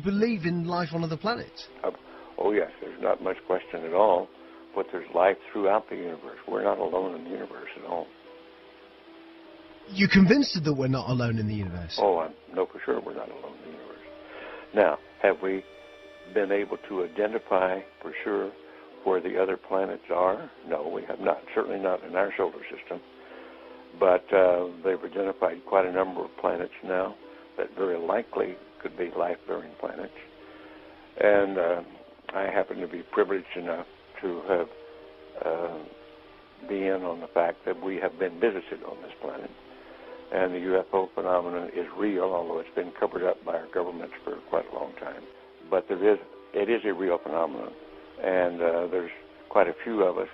believe in life on other planets? Oh, yes, there's not much question at all, but there's life throughout the universe. We're not alone in the universe at all. You're convinced that we're not alone in the universe? Oh, I know for sure we're not alone in the universe. Now, have we been able to identify for sure where the other planets are? No, we have not. Certainly not in our solar system. But they've identified quite a number of planets now that very likely could be life-bearing planets. And I happen to be privileged enough to have been on the fact that we have been visited on this planet. And the UFO phenomenon is real, although it's been covered up by our governments for quite a long time. But it is a real phenomenon, and there's quite a few of us.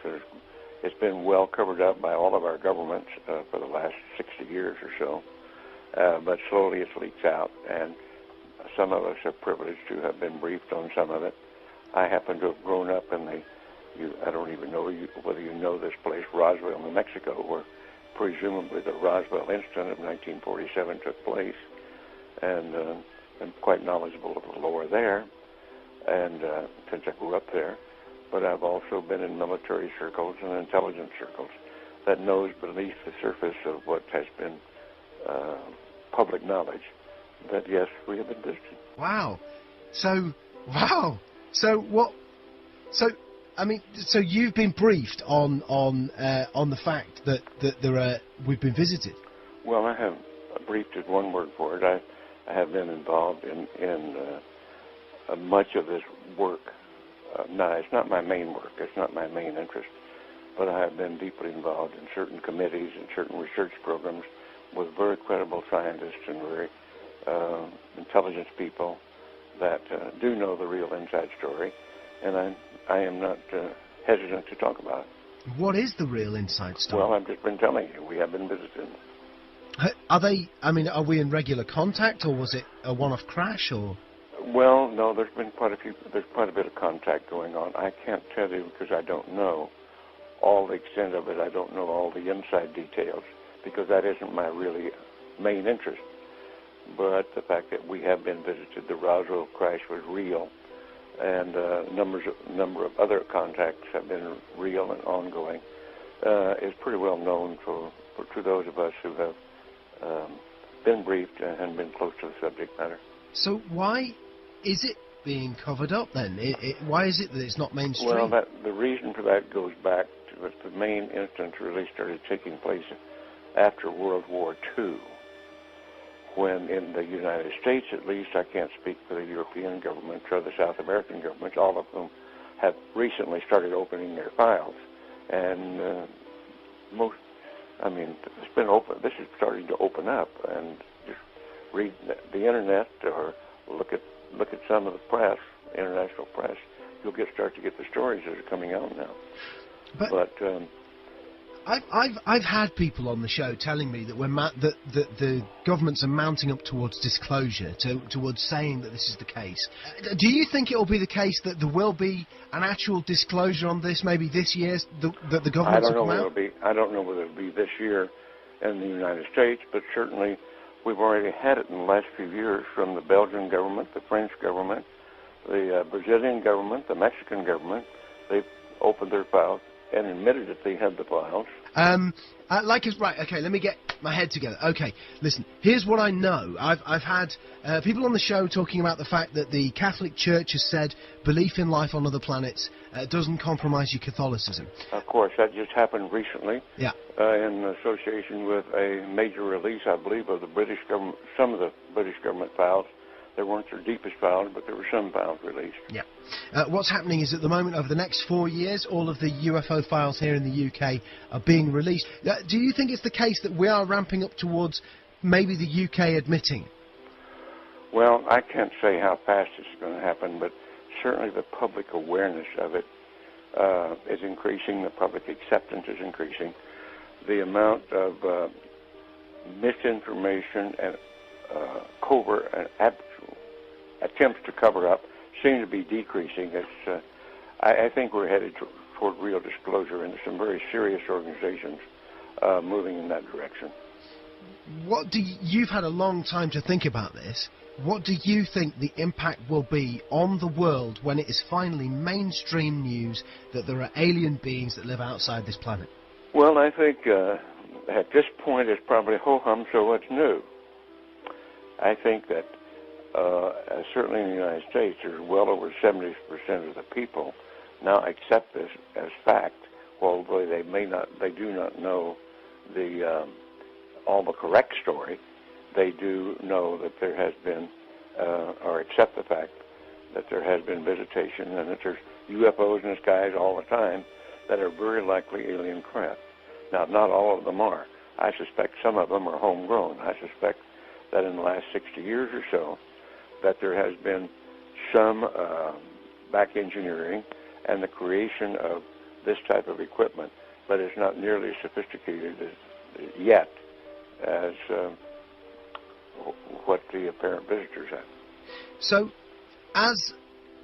It's been well covered up by all of our governments for the last 60 years or so, but slowly it leaks out, and some of us are privileged to have been briefed on some of it. I happen to have grown up in I don't even know whether you know this place, Roswell, New Mexico, where presumably the Roswell incident of 1947 took place, and I'm quite knowledgeable of the lore there, and since I grew up there. But I've also been in military circles and intelligence circles that knows beneath the surface of what has been public knowledge that, yes, we have been visited. Wow. So what? So you've been briefed on the fact that we've been visited. Well, I have briefed is one word for it. I have been involved in much of this work. No, it's not my main work. It's not my main interest. But I have been deeply involved in certain committees and certain research programs with very credible scientists and very intelligence people that do know the real inside story. And I am not hesitant to talk about it. What is the real inside story? Well, I've just been telling you. We have been visited. Are we in regular contact, or was it a one-off crash, or...? Well, no, there's quite a bit of contact going on. I can't tell you because I don't know all the extent of it. I don't know all the inside details because that isn't my really main interest. But the fact that we have been visited, the Roswell crash was real, and a number of other contacts have been real and ongoing, is pretty well known to those of us who have been briefed and been close to the subject matter. So why is it being covered up then? Why is it that it's not mainstream? Well, the reason for that goes back to the main instance really started taking place after World War II, when in the United States, at least, I can't speak for the European governments or the South American governments, all of whom have recently started opening their files. And it's been open. This is starting to open up, and just read the internet or look at some of the press, international press. You'll start to get the stories that are coming out now. But I've had people on the show telling me that that the governments are mounting up towards disclosure, towards saying that this is the case. Do you think it will be the case that there will be an actual disclosure on this, maybe this year, that the governments will come out? I don't know whether it'll be this year in the United States, but certainly we've already had it in the last few years from the Belgian government, the French government, the Brazilian government, the Mexican government. They've opened their files and admitted that they had the files. Right, okay, let me get my head together. Okay, listen, here's what I know. I've had people on the show talking about the fact that the Catholic Church has said belief in life on other planets doesn't compromise your Catholicism. Of course, that just happened recently. Yeah. In association with a major release, I believe, of the British government, some of the British government files. They weren't their deepest files, but there were some files released. Yeah. What's happening is at the moment, over the next 4 years, all of the UFO files here in the UK are being released. Do you think it's the case that we are ramping up towards maybe the UK admitting? Well, I can't say how fast it's going to happen, but certainly the public awareness of it is increasing. The public acceptance is increasing. The amount of misinformation and covert and attempts to cover up seem to be decreasing. I think we're headed toward real disclosure, and some very serious organizations moving in that direction. You've had a long time to think about this. what do you think the impact will be on the world when it is finally mainstream news that there are alien beings that live outside this planet? Well, I think at this point it's probably ho-hum, so what's new? I think that certainly in the United States, there's well over 70% of the people now accept this as fact, although they do not know all the correct story. They do know that there has been, or accept the fact that there has been visitation and that there's UFOs in the skies all the time that are very likely alien craft. Now, not all of them are. I suspect some of them are homegrown. I suspect that in the last 60 years or so, that there has been some back engineering and the creation of this type of equipment, but it's not nearly as sophisticated yet as what the apparent visitors have. So, as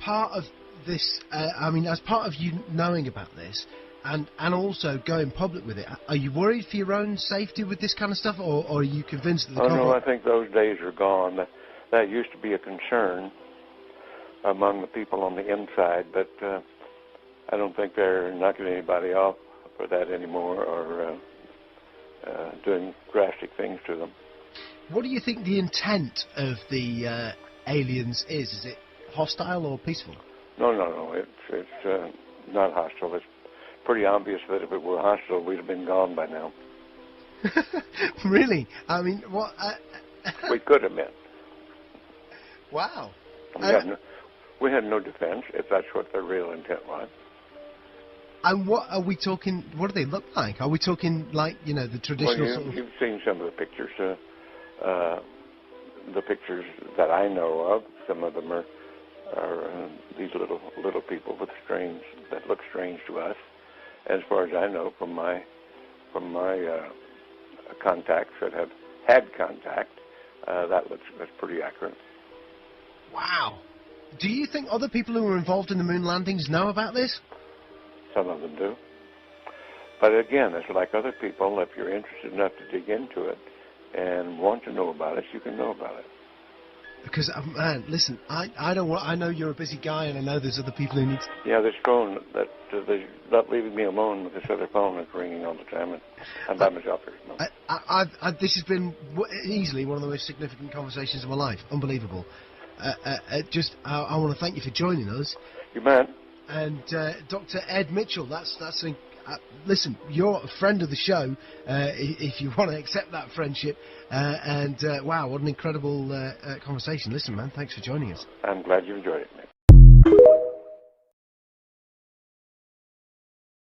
part of this, as part of you knowing about this, and also going public with it, are you worried for your own safety with this kind of stuff, or are you convinced that the no, I think those days are gone. That used to be a concern among the people on the inside, but I don't think they're knocking anybody off for that anymore, or doing drastic things to them. What do you think the intent of the aliens is? Is it hostile or peaceful? No. It's not hostile. It's pretty obvious that if it were hostile, we'd have been gone by now. Really? I mean, what? We could have been. Wow. We had no defense, if that's what their real intent was. And what are we talking? What do they look like? Are we talking like, the traditional sort of... You've seen some of the pictures. The pictures that I know of, some of them are these little people that look strange to us. As far as I know, from my contacts that have had contact, that's pretty accurate. Wow. Do you think other people who were involved in the moon landings know about this? Some of them do. But again, it's like other people. If you're interested enough to dig into it and want to know about it, you can know about it. Because, man, listen, I know you're a busy guy, and I know there's other people who need to... Yeah, this phone, they're not leaving me alone with this other phone that's ringing all the time, and I'm by myself here. No. This has been easily one of the most significant conversations of my life. Unbelievable. I want to thank you for joining us. You bet. And Dr. Ed Mitchell, listen, you're a friend of the show, if you want to accept that friendship. Wow, what an incredible conversation. Listen, man, thanks for joining us. I'm glad you enjoyed it, Nick.